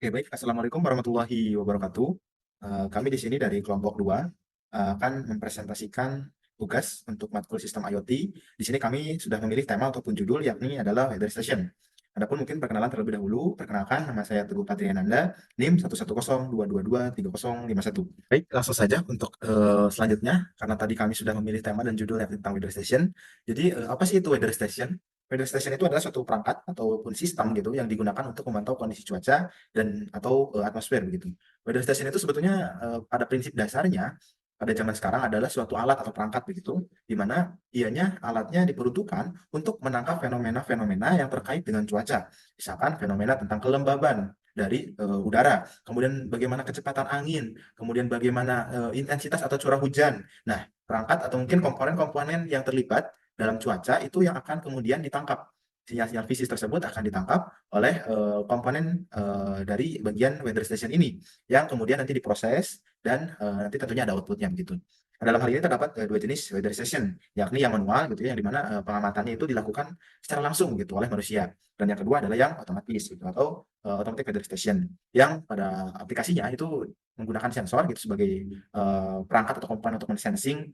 Oke, baik. Assalamualaikum warahmatullahi wabarakatuh. Kami di sini dari kelompok 2 akan mempresentasikan tugas untuk matkul sistem IoT. Di sini kami sudah memilih tema ataupun judul yakni adalah weather station. Adapun mungkin perkenalan terlebih dahulu, perkenalkan nama saya Teguh Patriananda, NIM 11022223051. Baik, langsung saja untuk selanjutnya, karena tadi kami sudah memilih tema dan judul yang tentang weather station. Jadi apa sih itu weather station? Weather station itu adalah suatu perangkat ataupun sistem gitu yang digunakan untuk memantau kondisi cuaca dan atau atmosfer begitu. Weather station itu sebetulnya pada prinsip dasarnya pada zaman sekarang adalah suatu alat atau perangkat begitu, di mana ianya alatnya diperuntukkan untuk menangkap fenomena-fenomena yang terkait dengan cuaca. Misalkan fenomena tentang kelembaban dari udara, kemudian bagaimana kecepatan angin, kemudian bagaimana intensitas atau curah hujan. Nah, perangkat atau mungkin komponen-komponen yang terlibat dalam cuaca itu yang akan kemudian ditangkap. Sinyal-sinyal fisik tersebut akan ditangkap oleh komponen dari bagian weather station ini yang kemudian nanti diproses dan nanti tentunya ada outputnya begitu. Nah, dalam hal ini terdapat dua jenis weather station, yakni yang manual gitu ya, yang dimana pengamatannya itu dilakukan secara langsung gitu oleh manusia, dan yang kedua adalah yang otomatis gitu atau automatic weather station yang pada aplikasinya itu menggunakan sensor gitu sebagai perangkat atau komponen untuk mensensing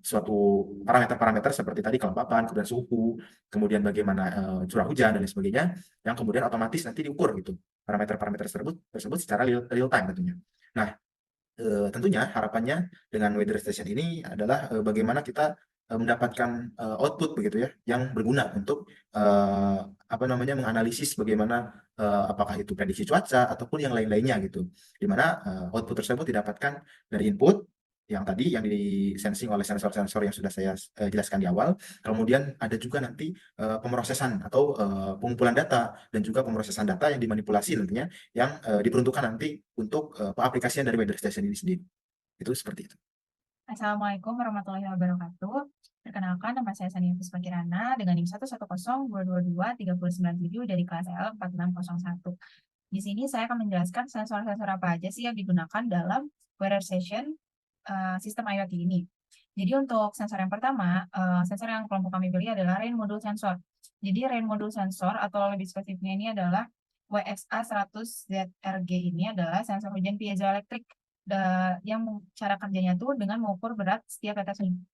suatu parameter-parameter seperti tadi kelembapan, kemudian suhu, kemudian bagaimana curah hujan dan lain sebagainya, yang kemudian otomatis nanti diukur gitu parameter-parameter tersebut secara real time tentunya. Nah, tentunya harapannya dengan weather station ini adalah bagaimana kita mendapatkan output begitu ya yang berguna untuk apa namanya menganalisis bagaimana apakah itu prediksi cuaca ataupun yang lain-lainnya gitu. Di mana output tersebut didapatkan dari input yang tadi yang disensing oleh sensor-sensor yang sudah saya jelaskan di awal. Kemudian ada juga nanti pemrosesan atau pengumpulan data dan juga pemrosesan data yang dimanipulasi nantinya yang diperuntukkan nanti untuk pengaplikasian dari weather station ini sendiri. Itu seperti itu. Assalamualaikum warahmatullahi wabarakatuh. Perkenalkan, nama saya Sania Puspa Kirana dengan NIM 11022223097 dari kelas L 4601. Di sini saya akan menjelaskan sensor-sensor apa aja sih yang digunakan dalam weather station sistem IoT ini. Jadi untuk sensor yang pertama, sensor yang kelompok kami pilih adalah rain module sensor. Jadi rain module sensor atau lebih spesifiknya ini adalah WXA100ZRG ini adalah sensor hujan piezoelektrik yang cara kerjanya tuh dengan mengukur berat setiap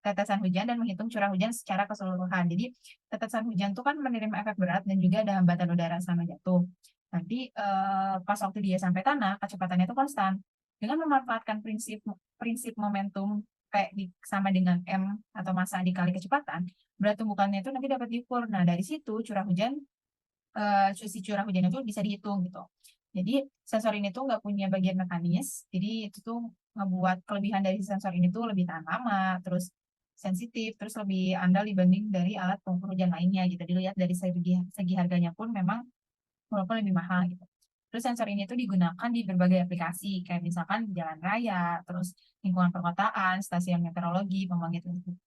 tetesan hujan dan menghitung curah hujan secara keseluruhan. Jadi tetesan hujan tuh kan menerima efek berat dan juga ada hambatan udara sama jatuh. Nanti pas waktu dia sampai tanah, kecepatannya itu konstan. Dengan memanfaatkan prinsip prinsip momentum sama dengan M atau massa dikali kecepatan, berat tumbukannya itu nanti dapat diukur. Nah, dari situ si curah hujan itu bisa dihitung gitu. Jadi sensor ini tuh nggak punya bagian mekanis, jadi itu tuh ngebuat kelebihan dari sensor ini tuh lebih tahan lama, terus sensitif, terus lebih andal dibanding dari alat pengukur hujan lainnya gitu. Dilihat dari segi harganya pun memang walaupun lebih mahal gitu. Terus sensor ini tuh digunakan di berbagai aplikasi, kayak misalkan di jalan raya, terus lingkungan perkotaan, stasiun meteorologi, pembangkit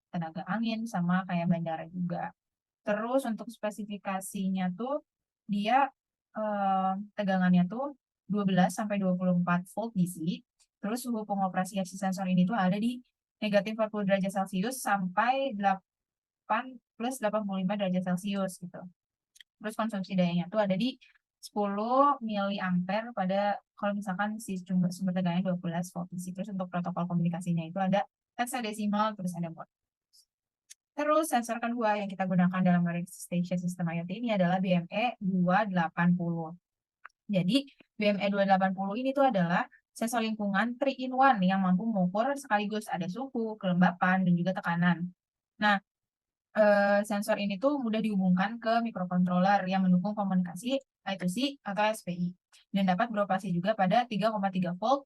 tenaga angin, sama kayak bandara juga. Terus untuk spesifikasinya tuh dia tegangannya tuh 12 sampai 24 volt DC. Terus suhu pengoperasian si sensor ini tuh ada di negatif 40 derajat Celcius sampai 8 plus 85 derajat Celcius gitu. Terus konsumsi dayanya tuh ada di 10 miliampere pada kalau misalkan si sumber tegangannya 12 volt DC. Terus untuk protokol komunikasinya itu ada hexadesimal, terus ada mode. Terus sensor kedua yang kita gunakan dalam station sistem IoT ini adalah BME 280. Jadi BME 280 ini tuh adalah sensor lingkungan 3-in-1 yang mampu mengukur sekaligus ada suhu, kelembapan, dan juga tekanan. Nah, sensor ini tuh mudah dihubungkan ke microcontroller yang mendukung komunikasi I2C atau SPI dan dapat beroperasi juga pada 3,3 volt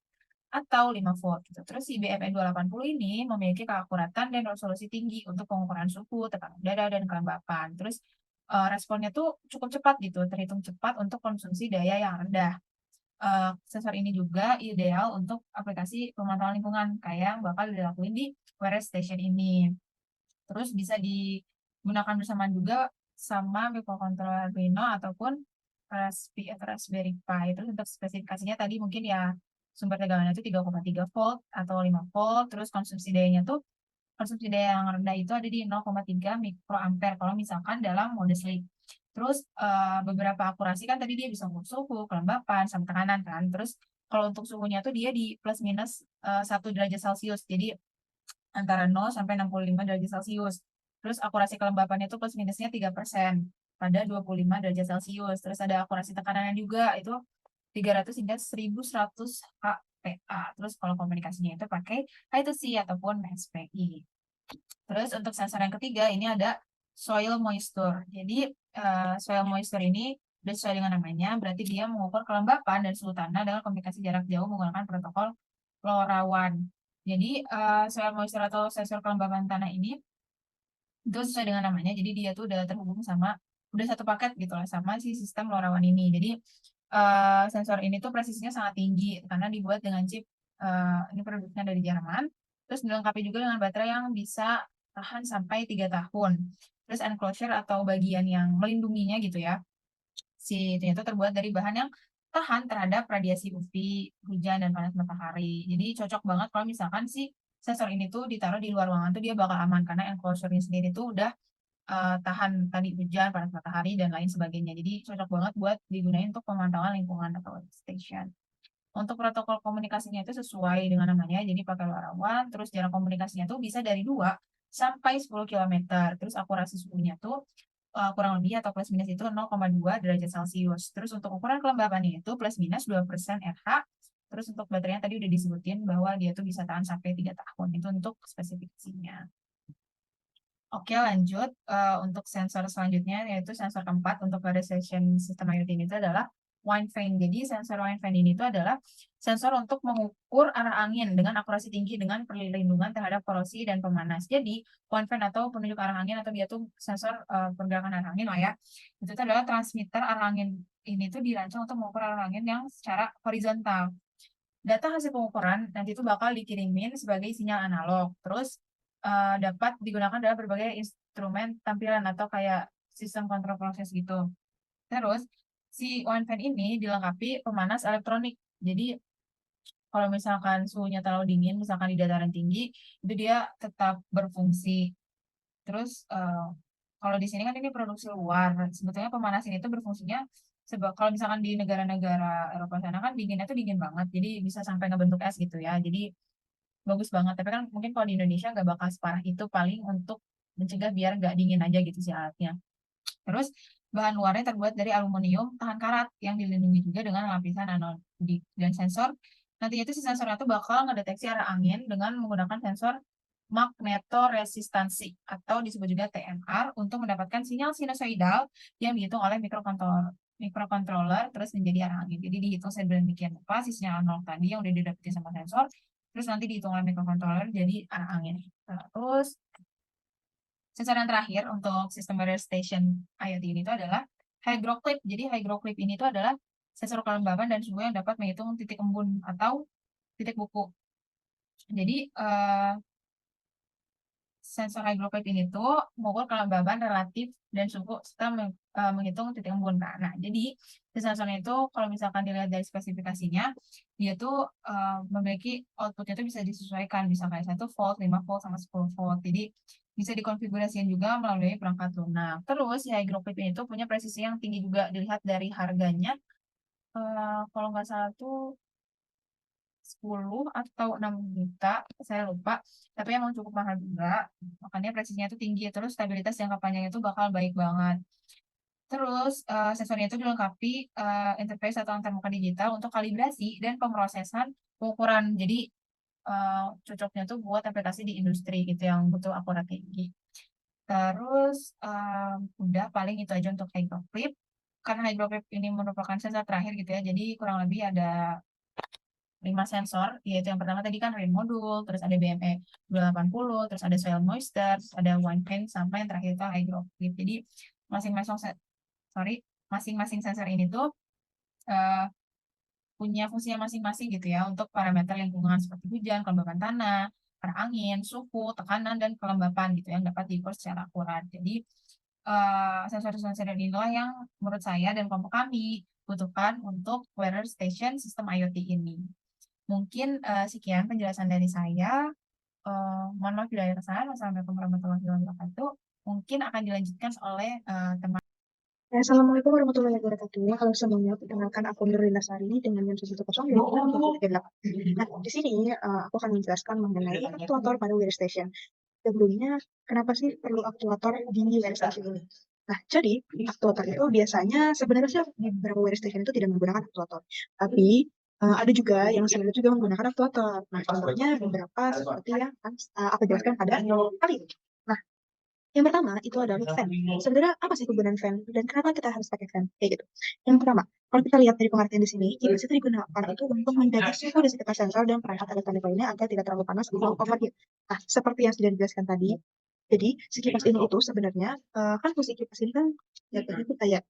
atau 5 volt gitu. Terus si BME 280 ini memiliki keakuratan dan resolusi tinggi untuk pengukuran suhu, tekanan udara, dan kelembapan. Terus responnya tuh cukup cepat gitu, terhitung cepat untuk konsumsi daya yang rendah. Sensor ini juga ideal untuk aplikasi pemantauan lingkungan kayak yang bakal dilakuin di weather station ini. Terus bisa digunakan bersamaan juga sama microcontroller Arduino ataupun Raspberry Pi. Terus untuk spesifikasinya tadi mungkin ya sumber tegangannya itu 3,3 volt atau 5 volt. Terus konsumsi daya yang rendah itu ada di 0,3 mikroampere kalau misalkan dalam mode sleep. Terus beberapa akurasi kan tadi dia bisa ngukur suhu, kelembapan, sama tekanan kan. Terus kalau untuk suhunya tuh dia di plus minus 1 derajat Celcius. Jadi antara 0 sampai 65 derajat Celcius. Terus akurasi kelembapannya itu plus minusnya 3% pada 25 derajat Celcius. Terus ada akurasi tekanannya juga, itu 300 hingga 1100 HPA. Terus kalau komunikasinya itu pakai I2C ataupun SPI. Terus untuk sensor yang ketiga ini ada soil moisture. Jadi soil moisture ini udah sesuai dengan namanya, berarti dia mengukur kelembapan dan suhu tanah dengan komunikasi jarak jauh menggunakan protokol LoRaWAN. Jadi soil moisture atau sensor kelembapan tanah ini itu sesuai dengan namanya. Jadi dia tuh udah terhubung sama, udah satu paket gitu lah sama si sistem LoRaWAN ini. Jadi sensor ini tuh presisinya sangat tinggi karena dibuat dengan chip ini produknya dari Jerman. Terus dilengkapi juga dengan baterai yang bisa tahan sampai 3 tahun. Terus enclosure atau bagian yang melindunginya gitu ya. Si itu terbuat dari bahan yang tahan terhadap radiasi UV, hujan, dan panas matahari. Jadi cocok banget kalau misalkan si sensor ini tuh ditaruh di luar ruangan tuh dia bakal aman karena enclosure-nya sendiri tuh udah tahan tadi hujan, panas matahari, dan lain sebagainya. Jadi cocok banget buat digunakan untuk pemantauan lingkungan atau workstation. Untuk protokol komunikasinya itu sesuai dengan namanya, jadi pakai LoRaWAN, terus jarak komunikasinya tuh bisa dari 2 sampai 10 km. Terus akurasi suhunya tuh kurang lebih atau plus minus itu 0,2 derajat Celcius. Terus untuk ukuran kelembapannya itu plus minus 2% RH. Terus untuk baterainya tadi udah disebutin bahwa dia tuh bisa tahan sampai 3 tahun. Itu untuk spesifikasinya. Oke, lanjut untuk sensor selanjutnya yaitu sensor keempat untuk variation sistem IoT ini itu adalah wind vane. Jadi sensor wind vane ini itu adalah sensor untuk mengukur arah angin dengan akurasi tinggi dengan perlindungan terhadap korosi dan pemanas. Jadi wind vane atau penunjuk arah angin atau dia tuh sensor pergerakan arah angin lah ya. Itu tuh adalah transmitter arah angin ini tuh dirancang untuk mengukur arah angin yang secara horizontal. Data hasil pengukuran nanti itu bakal dikirimin sebagai sinyal analog. Terus dapat digunakan dalam berbagai instrumen tampilan atau kayak sistem kontrol proses gitu. Terus si one fan ini dilengkapi pemanas elektronik. Jadi kalau misalkan suhunya terlalu dingin, misalkan di dataran tinggi, itu dia tetap berfungsi. Terus kalau di sini kan ini produksi luar. Sebetulnya pemanas ini tuh berfungsinya sebab kalau misalkan di negara-negara Eropa sana kan dinginnya tuh dingin banget. Jadi bisa sampai ngebentuk es gitu ya. Jadi bagus banget. Tapi kan mungkin kalau di Indonesia nggak bakal separah itu, paling untuk mencegah biar nggak dingin aja gitu si alatnya. Terus bahan luarnya terbuat dari aluminium tahan karat yang dilindungi juga dengan lapisan anodik dan sensor. Nantinya itu si sensornya tuh bakal ngedeteksi arah angin dengan menggunakan sensor magnetoresistansi atau disebut juga TMR untuk mendapatkan sinyal sinusoidal yang dihitung oleh mikrokontroler terus menjadi arah angin. Jadi dihitung sedemikian rupa si sinyal analog tadi yang udah didapati sama sensor, terus nanti dihitung oleh mikrokontroler jadi arah angin. Terus sensor yang terakhir untuk sistem weather station IoT ini itu adalah hygroclip. Jadi hygroclip ini itu adalah sensor kelembapan dan suhu yang dapat menghitung titik embun atau titik buku. Jadi sensor hygroclip ini tuh mengukur kelembaban relatif dan suhu serta menghitung titik embun. Nah, jadi sensornya itu kalau misalkan dilihat dari spesifikasinya, dia tuh memiliki outputnya tuh bisa disesuaikan, bisa kayak 1 volt, 5 volt, sama 10 volt. Jadi bisa dikonfigurasikan juga melalui perangkat lunak. Terus si hygroclip ini tuh punya presisi yang tinggi juga, dilihat dari harganya. Kalau nggak salah tuh 10 atau 6 juta, saya lupa. Tapi emang cukup mahal juga, makanya presisinya itu tinggi. Terus stabilitas jangka panjang itu bakal baik banget. Terus sensornya itu dilengkapi interface atau antarmuka digital untuk kalibrasi dan pemrosesan pengukuran. Jadi cocoknya tuh buat aplikasi di industri gitu yang butuh akurat tinggi. Terus udah paling itu aja untuk hygroclip. Karena hygroclip ini merupakan sensor terakhir gitu ya. Jadi kurang lebih ada 5 sensor, yaitu yang pertama tadi kan rain modul, terus ada BME 280, terus ada soil moisture, terus ada wind vane, sampai yang terakhir itu hygroclip. Jadi masing-masing masing-masing sensor ini tuh eh, punya fungsinya masing-masing gitu ya untuk parameter lingkungan seperti hujan, kelembapan tanah, arah angin, suhu, tekanan, dan kelembapan gitu yang dapat diukur secara akurat. Jadi sensor-sensor inilah yang menurut saya dan kelompok kami butuhkan untuk weather station sistem IoT ini. Mungkin sekian penjelasan dari saya. Mohon maaf bila ada kesalahan. Wassalamualaikum warahmatullahi wabarakatuh. Mungkin akan dilanjutkan oleh teman. Assalamualaikum warahmatullahi wabarakatuh. Halo semuanya, perkenalkan aku Nurlina Sari dengan NIM 110 Nah, di sini aku akan menjelaskan mengenai aktuator pada workstation. Sebelumnya, kenapa sih perlu aktuator di workstation ini? Nah, jadi aktuator itu biasanya sebenarnya sih di beberapa workstation itu tidak menggunakan aktuator, tapi ada juga yang sebenarnya juga menggunakan aktuator. Nah, contohnya beberapa seperti yang akan aku jelaskan pada kali ini. Nah, yang pertama itu adalah fan. Sebenarnya apa sih kegunaan fan dan kenapa kita harus pakai fan? Kayak gitu. Yang pertama, kalau kita lihat dari pengertian di sini, kipas itu digunakan itu untuk menjaga suhu di sekitar sensor dan perangkat elektronik lainnya agar tidak terlalu panas atau overheat. Nah, seperti yang sudah dijelaskan tadi, jadi si kipas ini itu sebenarnya kan fungsi kipas ini kan jatuhnya itu kayak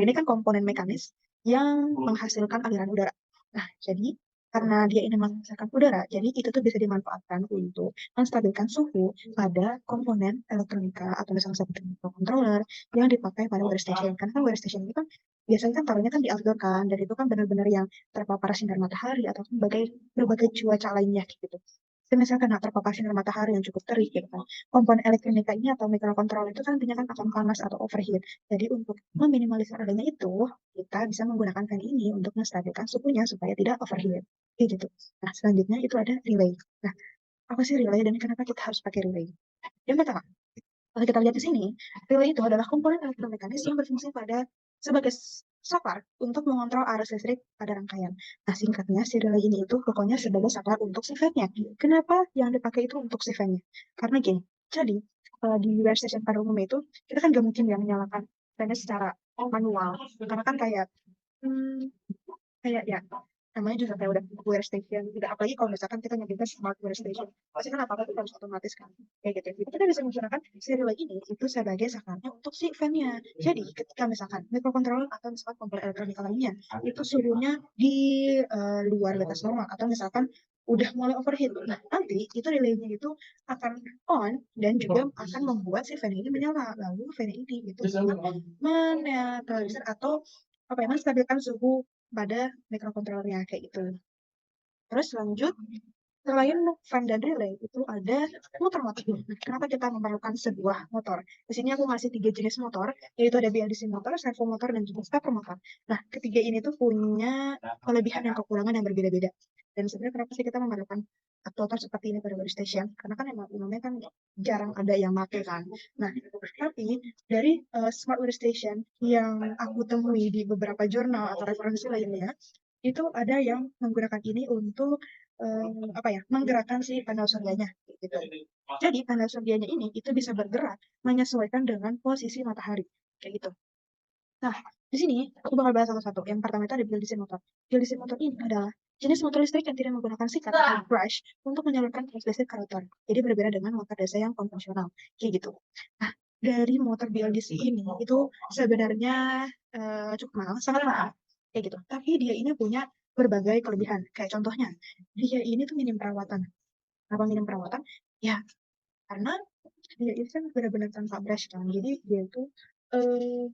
ini kan komponen mekanis yang menghasilkan aliran udara. Nah, jadi karena dia ini menghasilkan udara, jadi itu tuh bisa dimanfaatkan untuk menstabilkan suhu pada komponen elektronika atau misalnya seperti microcontroller yang dipakai pada workstation. Karena kan workstation ini kan biasanya kan taruhnya kan di outdoor kan, dan itu kan benar-benar yang terpapar sinar matahari atau berbagai cuaca lainnya gitu. Semisal kena terpapar sinar matahari yang cukup terik gitu kan. Komponen elektronika ini atau microcontroller itu kan nantinya kan akan panas atau overheat. Jadi untuk meminimalisir adanya itu, kita bisa menggunakan fan ini untuk menstabilkan suhunya supaya tidak overheat. Kayak gitu. Nah, selanjutnya itu ada relay. Nah, apa sih relay dan kenapa kita harus pakai relay? Yang pertama, kalau kita lihat di sini, relay itu adalah komponen elektromekanis yang berfungsi sebagai saklar untuk mengontrol arus listrik pada rangkaian. Nah, singkatnya, si relay ini itu pokoknya sebagai saklar untuk si fan-nya. Kenapa yang dipakai itu untuk si fan-nya? Karena gini, jadi di workstation pada umumnya itu, kita kan gak mungkin yang menyalakan fan-nya secara manual. Karena kan hmm, kayak ya namanya juga kayak udah workstation tidak, apalagi kalau misalkan kita nyebutnya smart workstation pasti kan apa-apa itu harus otomatis kan kayak gitu. Jadi kita bisa menggunakan serial ini itu sebagai saklarnya untuk si fan-nya. Jadi ketika misalkan microcontroller atau misalkan komponen elektronik lainnya itu suhunya di luar batas normal atau misalkan udah mulai overheat, nah nanti itu relaynya itu akan on dan juga akan membuat si fan ini menyala, lalu fan ini itu akan menetralisir atau apa ya, menstabilkan suhu pada microcontrollernya kayak gitu. Terus lanjut, selain fan dan relay itu ada motor-motor. Nah, kenapa kita memerlukan sebuah motor? Di sini aku ngasih 3 jenis motor, yaitu ada BLDC motor, servo motor, dan juga stepper motor. Nah, ketiga ini tuh punya kelebihan dan kekurangan yang berbeda-beda. Dan sebenarnya kenapa sih kita memerlukan aktuator seperti ini pada workstation? Karena kan emang umumnya kan jarang ada yang pakai kan. Nah, tapi dari smart workstation yang aku temui di beberapa jurnal atau referensi lainnya, itu ada yang menggunakan ini untuk apa ya, menggerakkan si panel suryanya gitu. Jadi panel suryanya ini itu bisa bergerak menyesuaikan dengan posisi matahari kayak gitu. Nah, di sini aku bakal bahas satu-satu. Yang pertama itu ada BLDC motor. BLDC motor ini adalah jenis motor listrik yang tidak menggunakan sikat atau brush untuk menyalurkan arus listrik ke rotor. Jadi berbeda dengan motor DC yang konvensional kayak gitu. Nah, dari motor BLDC ini itu sebenarnya cukup mahal, sangat mahal kayak gitu. Tapi dia ini punya berbagai kelebihan. Kayak contohnya, dia ini tuh minim perawatan. Apa minim perawatan? Ya, karena dia itu kan benar-benar tanpa brush kan. Jadi dia itu eh,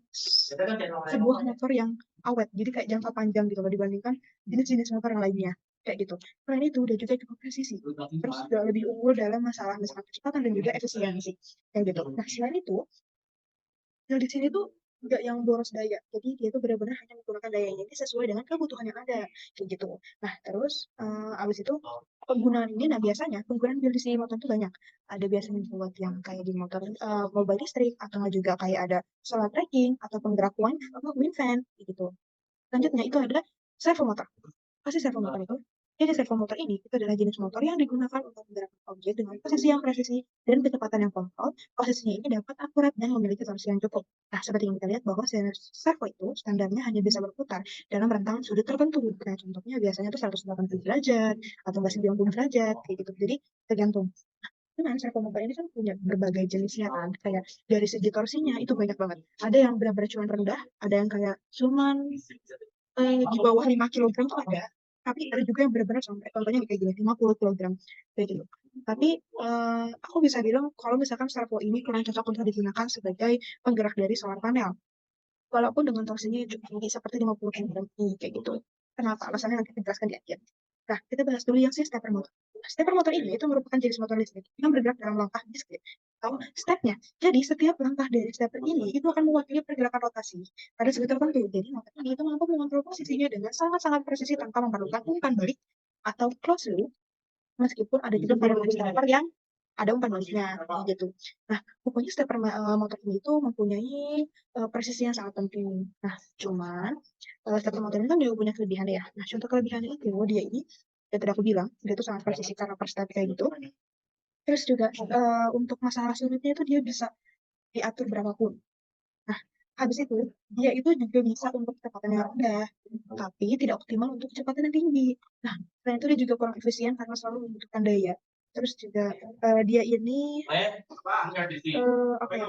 sebuah motor yang awet. Jadi kayak jangka panjang gitu loh dibandingkan jenis-jenis motor yang lainnya. Kayak gitu. Selain itu, dia juga cukup presisi. Terus juga lebih unggul dalam masalah misalkan kecepatan dan juga efisiensi. Kayak gitu. Nah, selain itu, yang di sini tuh nggak yang boros daya. Jadi dia tuh benar-benar hanya menggunakan dayanya ini sesuai dengan kebutuhan yang ada. Kayak gitu. Nah, terus abis itu penggunaan ini, nah biasanya penggunaan build di motor itu banyak. Ada biasanya buat yang kayak di motor mobile listrik, atau nggak juga kayak ada solar trekking, atau penggerak wind fan, gitu. Selanjutnya itu ada servo motor. Pasti servo motor itu. Jadi servo motor ini itu adalah jenis motor yang digunakan untuk menggerakkan objek dengan posisi yang presisi dan kecepatan yang kontrol. Posisinya ini dapat akurat dan memiliki torsi yang cukup. Nah, seperti yang kita lihat bahwa servo itu standarnya hanya bisa berputar dalam rentang sudut tertentu. Kayak contohnya biasanya itu 180 derajat atau nggak 90 derajat kayak gitu. Jadi tergantung. Cuman servo motor ini kan punya berbagai jenisnya kan. Kayak dari segi torsinya itu banyak banget. Ada yang benar-benar cuma rendah, ada yang kayak cuman di bawah 5 kilogram tuh ada, tapi ada juga yang benar-benar sampai contohnya kayak gini 50 kilogram kayak gitu. Tapi aku bisa bilang kalau misalkan servo ini kurang cocok untuk digunakan sebagai penggerak dari solar panel, walaupun dengan torsinya yang cukup tinggi seperti 50 kilogram ini kayak gitu. Kenapa? Alasannya nanti dijelaskan di akhir. Nah, kita bahas dulu yang si stepper motor. Stepper motor ini itu merupakan jenis motor listrik yang bergerak dalam langkah diskrit atau stepnya. Jadi setiap langkah dari step ini itu akan mewakili pergerakan rotasi pada sudut tertentu. Jadi motor ini itu mampu mengontrol posisinya dengan sangat-sangat presisi tanpa memerlukan umpan balik atau close loop, meskipun ada juga variabel stepper yang ada umpan baliknya gitu. Nah, pokoknya stepper motor ini itu mempunyai presisi yang sangat penting. Nah, cuman stepper motor ini kan juga punya kelebihan ya. Nah, contoh kelebihannya itu dia ini yang tadi aku bilang, dia itu sangat presisi karena per step kayak gitu. Terus juga untuk masalah sulitnya itu dia bisa diatur berapapun. Nah, habis itu dia itu juga bisa untuk kecepatan yang rendah, tapi tidak optimal untuk kecepatan yang tinggi. Nah, selain itu dia juga kurang efisien karena selalu membutuhkan daya. Terus juga dia ini apa ya?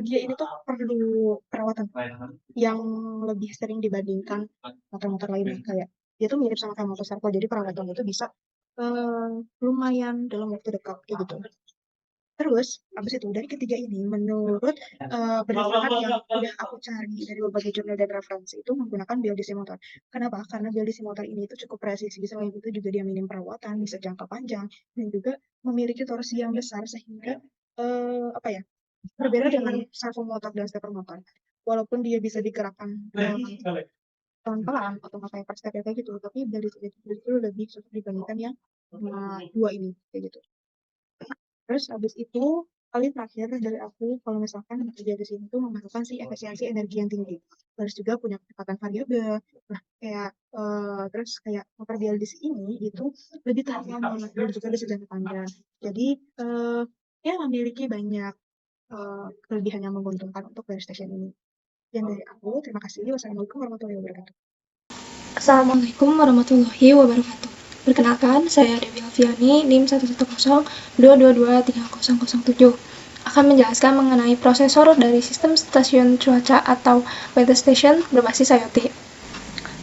Dia ini tuh perlu perawatan yang lebih sering dibandingkan motor-motor lainnya. Kayak dia tuh mirip sama kayak motorcycle, jadi perawatannya itu bisa lumayan dalam waktu dekat kayak gitu. Terus, habis itu dari ketiga ini menurut berdasarkan yang udah aku cari dari berbagai jurnal dan referensi itu menggunakan BLDC motor. Kenapa? Karena BLDC motor ini itu cukup presisi, selain itu juga dia minim perawatan, bisa jangka panjang, dan juga memiliki torsi yang besar sehingga apa ya, berbeda dengan servo motor dan stepper motor. Walaupun dia bisa digerakkan pelan-pelan atau kayak per step kayak gitu, tapi BLDC itu lebih sulit dibandingkan yang dua ini kayak gitu. Terus habis itu paling terakhir dari aku kalau misalkan bekerja di sini tuh memerlukan si efisiensi energi yang tinggi. Terus juga punya kecepatan variabel. Nah, kayak terus kayak motor BLDC ini itu lebih tahan lama dan juga bisa jangka panjang. Jadi ya memiliki banyak kelebihan yang menguntungkan untuk PlayStation ini. Yang dari aku, terima kasih. Wassalamualaikum warahmatullahi wabarakatuh. Assalamualaikum warahmatullahi wabarakatuh. Perkenalkan, saya Dewi Alfiani, NIM 11022223007. Akan menjelaskan mengenai prosesor dari sistem stasiun cuaca atau weather station berbasis IoT.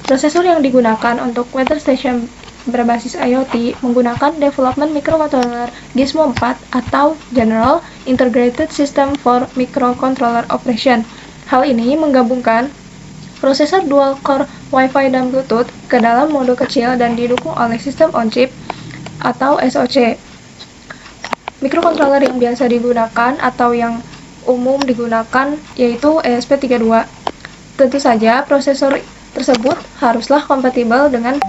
Prosesor yang digunakan untuk weather station berbasis IoT menggunakan development microcontroller Gizmo 4 atau General Integrated System for Microcontroller Operation. Hal ini menggabungkan prosesor dual core Wi-Fi dan Bluetooth ke dalam mode kecil dan didukung oleh sistem on-chip atau SoC. Mikrokontroler yang biasa digunakan atau yang umum digunakan yaitu ESP32. Tentu saja prosesor tersebut haruslah kompatibel dengan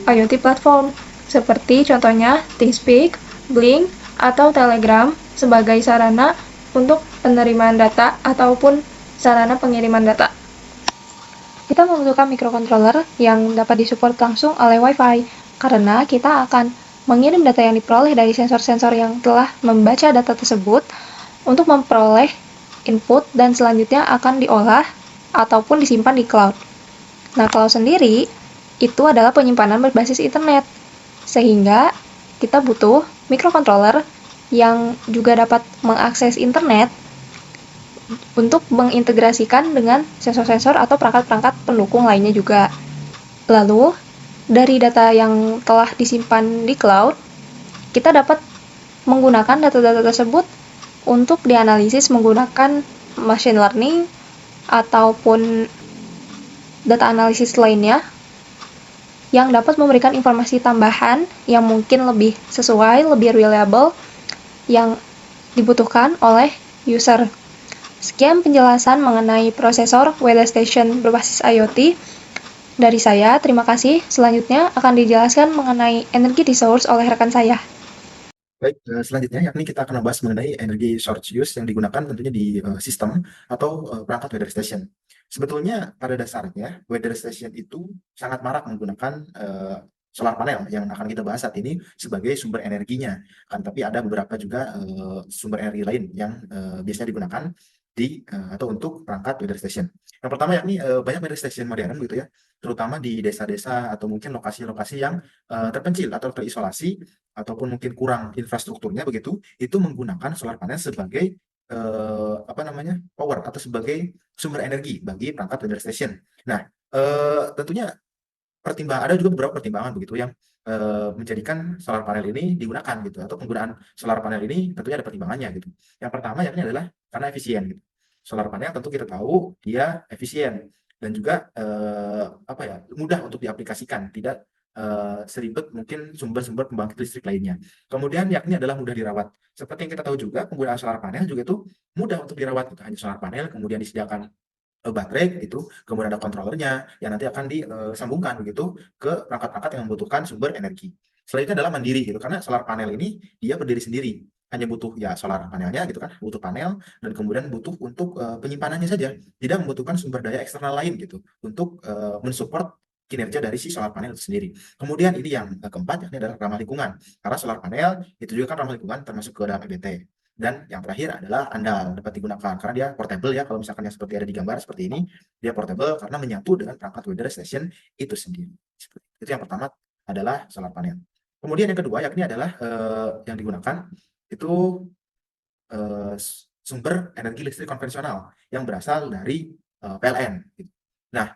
IoT platform seperti contohnya TeamSpeak, Blink, atau Telegram sebagai sarana untuk penerimaan data ataupun sarana pengiriman data. Kita membutuhkan microcontroller yang dapat disupport langsung oleh Wi-Fi, karena kita akan mengirim data yang diperoleh dari sensor-sensor yang telah membaca data tersebut untuk memperoleh input dan selanjutnya akan diolah ataupun disimpan di cloud. Nah, cloud sendiri itu adalah penyimpanan berbasis internet, sehingga kita butuh microcontroller yang juga dapat mengakses internet untuk mengintegrasikan dengan sensor-sensor atau perangkat-perangkat pendukung lainnya juga. Lalu, dari data yang telah disimpan di cloud, kita dapat menggunakan data-data tersebut untuk dianalisis menggunakan machine learning ataupun data analisis lainnya yang dapat memberikan informasi tambahan yang mungkin lebih sesuai, lebih reliable yang dibutuhkan oleh user. Sekian penjelasan mengenai prosesor weather station berbasis IoT dari saya. Terima kasih. Selanjutnya akan dijelaskan mengenai energy resource oleh rekan saya. Baik, selanjutnya yakni kita akan membahas mengenai energi source use yang digunakan tentunya di sistem atau perangkat weather station. Sebetulnya pada dasarnya weather station itu sangat marak menggunakan solar panel yang akan kita bahas saat ini sebagai sumber energinya. Tapi ada beberapa juga sumber energi lain yang biasanya digunakan di atau untuk perangkat weather station. Yang pertama yakni banyak weather station modern gitu ya, terutama di desa-desa atau mungkin lokasi-lokasi yang terpencil atau terisolasi ataupun mungkin kurang infrastrukturnya begitu, itu menggunakan solar panel sebagai apa namanya power atau sebagai sumber energi bagi perangkat weather station. Nah, tentunya ada juga beberapa pertimbangan begitu yang menjadikan solar panel ini digunakan gitu atau penggunaan solar panel ini tentunya ada pertimbangannya gitu. Yang pertama yakni adalah karena efisien gitu. Solar panel tentu kita tahu dia efisien dan juga apa ya mudah untuk diaplikasikan, tidak seribet mungkin sumber-sumber pembangkit listrik lainnya. Kemudian yakni adalah mudah dirawat. Seperti yang kita tahu juga penggunaan solar panel juga itu mudah untuk dirawat. Gitu. Hanya solar panel, kemudian disediakan baterai gitu, kemudian ada kontrolernya yang nanti akan disambungkan begitu ke perangkat-perangkat yang membutuhkan sumber energi. Selanjutnya adalah mandiri gitu, karena solar panel ini dia berdiri sendiri, hanya butuh ya solar panelnya gitu kan, butuh panel dan kemudian butuh untuk penyimpanannya saja, tidak membutuhkan sumber daya eksternal lain gitu untuk mensupport kinerja dari si solar panel itu sendiri. Kemudian ini yang keempat, yakni adalah ramah lingkungan, karena solar panel itu juga kan ramah lingkungan termasuk ke dalam EBT. Dan yang terakhir adalah andal, dapat digunakan karena dia portable ya, kalau misalkan yang seperti ada di gambar seperti ini, dia portable karena menyatu dengan perangkat weather station itu sendiri. Itu yang pertama adalah solar panel. Kemudian yang kedua yakni adalah yang digunakan itu sumber energi listrik konvensional yang berasal dari PLN. Gitu. Nah,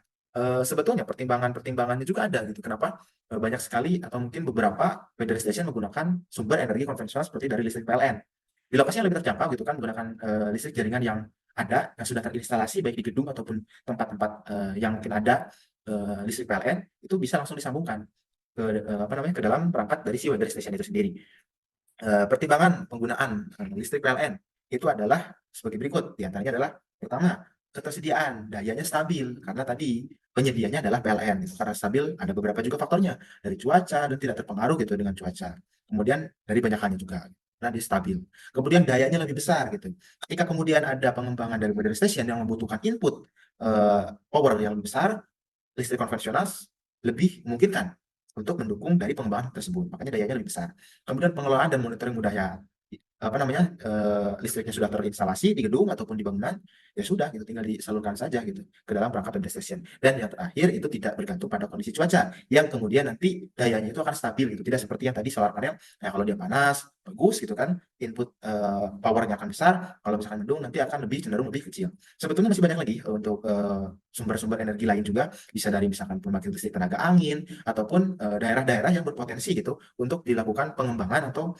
sebetulnya pertimbangannya juga ada gitu. Kenapa banyak sekali atau mungkin beberapa weather station menggunakan sumber energi konvensional seperti dari listrik PLN. Di lokasi yang lebih terjangkau gitu kan, menggunakan listrik jaringan yang ada, yang sudah terinstalasi baik di gedung ataupun tempat-tempat yang mungkin ada listrik PLN, itu bisa langsung disambungkan ke dalam perangkat dari si weather station itu sendiri. Pertimbangan penggunaan listrik PLN itu adalah sebagai berikut. Di antaranya adalah pertama, ketersediaan, dayanya stabil karena tadi penyedianya adalah PLN. Karena stabil ada beberapa juga faktornya, dari cuaca dan tidak terpengaruh gitu dengan cuaca. Kemudian dari banyak halnya juga. Nah, dia stabil. Kemudian dayanya lebih besar gitu. Ketika kemudian ada pengembangan dari weather station yang membutuhkan input power yang lebih besar, listrik konvensional lebih memungkinkan untuk mendukung dari pengembangan tersebut. Makanya dayanya lebih besar. Kemudian pengelolaan dan monitoring mudah ya. Listriknya sudah terinstalasi di gedung ataupun di bangunan, ya sudah gitu, tinggal disalurkan saja gitu ke dalam perangkat weather station. Dan yang terakhir itu tidak bergantung pada kondisi cuaca, yang kemudian nanti dayanya itu akan stabil gitu, tidak seperti yang tadi solar panel. Nah, kalau dia panas bagus gitu kan, input powernya akan besar. Kalau misalkan mendung nanti akan cenderung lebih kecil. Sebetulnya masih banyak lagi untuk sumber-sumber energi lain juga, bisa dari misalkan pembangkit listrik tenaga angin ataupun daerah-daerah yang berpotensi gitu untuk dilakukan pengembangan atau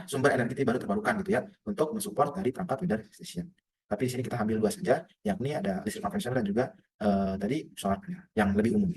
sumber energi baru terbarukan gitu ya, untuk mensupport dari perangkat weather station. Tapi di sini kita ambil dua saja, yakni ada listrik konvensional dan juga tadi solar panel yang lebih umum.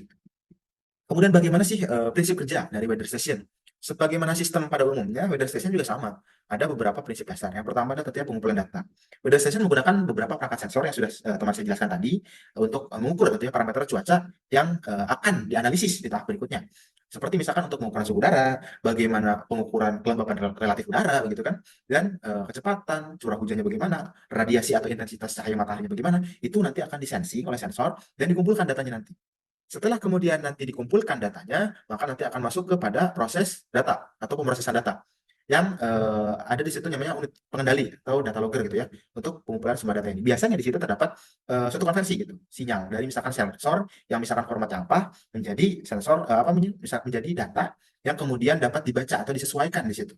Kemudian bagaimana sih prinsip kerja dari weather station? Sebagaimana sistem pada umumnya, weather station juga sama. Ada beberapa prinsip dasar. Yang pertama adalah tentunya pengumpulan data. Weather station menggunakan beberapa perangkat sensor yang sudah teman saya jelaskan tadi untuk mengukur tentunya parameter cuaca yang akan dianalisis di tahap berikutnya. Seperti misalkan untuk pengukuran suhu udara, bagaimana pengukuran kelembapan relatif udara, begitu kan, dan kecepatan, curah hujannya bagaimana, radiasi atau intensitas cahaya mataharinya bagaimana, itu nanti akan disensing oleh sensor dan dikumpulkan datanya nanti. Setelah kemudian nanti dikumpulkan datanya, maka nanti akan masuk kepada proses data atau pemrosesan data yang ada di situ namanya unit pengendali atau data logger gitu ya, untuk pengumpulan sumber data ini. Biasanya di situ terdapat suatu konversi gitu, sinyal dari misalkan sensor yang misalkan formatnya apa menjadi sensor menjadi data yang kemudian dapat dibaca atau disesuaikan di situ.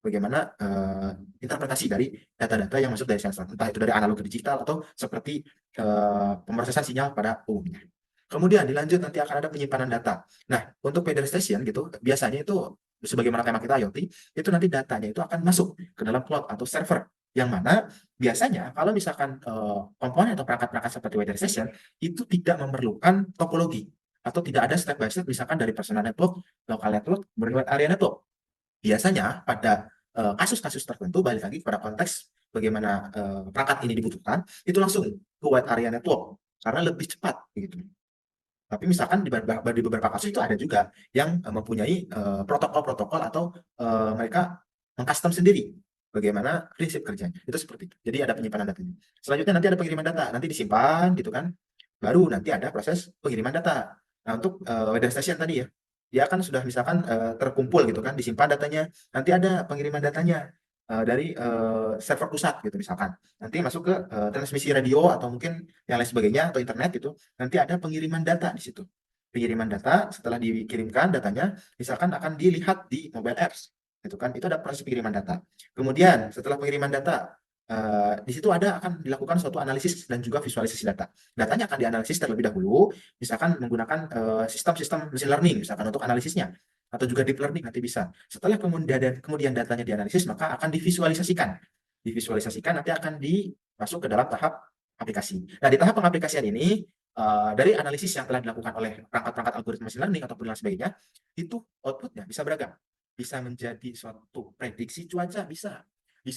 Bagaimana interpretasi dari data-data yang masuk dari sensor, entah itu dari analog ke digital atau seperti pemrosesan sinyal pada umumnya. Kemudian dilanjut nanti akan ada penyimpanan data. Nah, untuk weather station gitu, biasanya itu sebagaimana tema kita IoT, itu nanti datanya itu akan masuk ke dalam cloud atau server. Yang mana biasanya kalau misalkan komponen atau perangkat-perangkat seperti weather station itu tidak memerlukan topologi atau tidak ada step by step misalkan dari personal network, local network, berwide area network. Biasanya pada kasus-kasus tertentu, balik lagi kepada konteks bagaimana perangkat ini dibutuhkan, itu langsung ke wide area network karena lebih cepat gitu. Tapi misalkan di beberapa kasus itu ada juga yang mempunyai protokol-protokol atau mereka mengcustom sendiri bagaimana prinsip kerjanya. Itu seperti itu. Jadi ada penyimpanan datanya. Selanjutnya nanti ada pengiriman data. Nanti disimpan gitu kan. Baru nanti ada proses pengiriman data. Nah, untuk weather station tadi ya, dia akan sudah misalkan terkumpul gitu kan, disimpan datanya. Nanti ada pengiriman datanya dari server pusat gitu misalkan. Nanti masuk ke transmisi radio atau mungkin yang lain sebagainya atau internet gitu. Nanti ada pengiriman data di situ. Pengiriman data setelah dikirimkan datanya misalkan akan dilihat di mobile apps gitu kan. Itu ada proses pengiriman data. Kemudian setelah pengiriman data di situ akan dilakukan suatu analisis dan juga visualisasi data. Datanya akan dianalisis terlebih dahulu, misalkan menggunakan sistem-sistem machine learning misalkan untuk analisisnya, atau juga deep learning nanti bisa. Setelah kemudian datanya dianalisis, maka akan divisualisasikan. Divisualisasikan nanti akan masuk ke dalam tahap aplikasi. Nah, di tahap pengaplikasian ini dari analisis yang telah dilakukan oleh perangkat-perangkat algoritma machine learning ataupun lain sebagainya, itu outputnya bisa beragam. Bisa menjadi suatu prediksi cuaca, bisa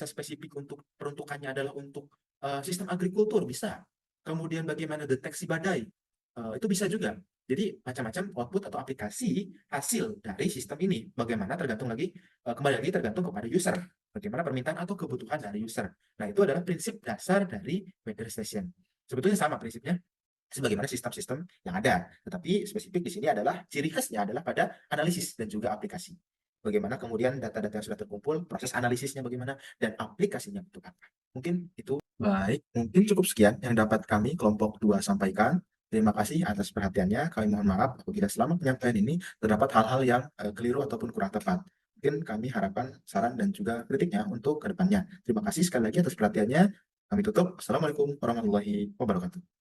spesifik untuk peruntukannya adalah untuk sistem agrikultur, bisa. Kemudian bagaimana deteksi badai, itu bisa juga. Jadi macam-macam output atau aplikasi hasil dari sistem ini. Bagaimana tergantung lagi, kembali lagi tergantung kepada user. Bagaimana permintaan atau kebutuhan dari user. Nah, itu adalah prinsip dasar dari weather station. Sebetulnya sama prinsipnya sebagaimana sistem-sistem yang ada. Tetapi spesifik di sini adalah ciri khasnya adalah pada analisis dan juga aplikasi. Bagaimana kemudian data-data yang sudah terkumpul, proses analisisnya bagaimana, dan aplikasinya untuk apa. Mungkin itu baik, mungkin cukup sekian yang dapat kami kelompok 2 sampaikan. Terima kasih atas perhatiannya. Kami mohon maaf apabila selama penyampaian ini terdapat hal-hal yang keliru ataupun kurang tepat. Mungkin kami harapkan saran dan juga kritiknya untuk kedepannya. Terima kasih sekali lagi atas perhatiannya. Kami tutup. Assalamualaikum warahmatullahi wabarakatuh.